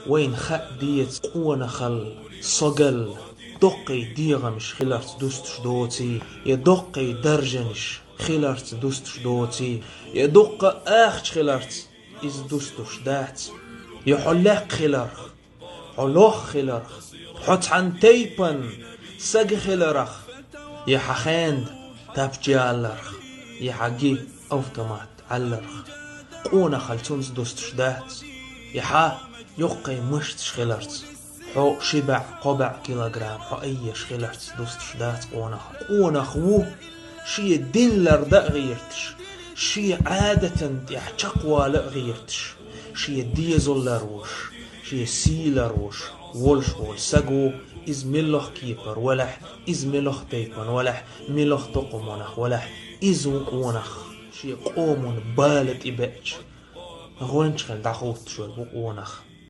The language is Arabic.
وين خق ديت قونا خل صقل دقي ديغا مش خلارت دوستش دوتي يدقي درجنش خلارت دوستش دوتي يدق اخش خلارت إز دوستش دات يحلق خلارخ حلوخ خلارخ حط عن تيبن سق خلارخ يحخاند تابجالرخ يحقي اوتومات علرخ قونا خلتونز دوستش دات يحا يقي مشتش خلارت حو شبع قبع كيلوغرام حو أي شخلرت دوست شدات قونخ وو شي الدين لردا غيرتش شي عادة يحتقوى لا غيرتش شي الديزل لروش شي سي لروش وولش وول ساقو إز ملوخ كيبر ولح إز ملوخ تيبن ولح ملوخ تقومونخ ولح إز وقونخ شي قومون بالت إباج غوانش خل دعوت شو البقونخ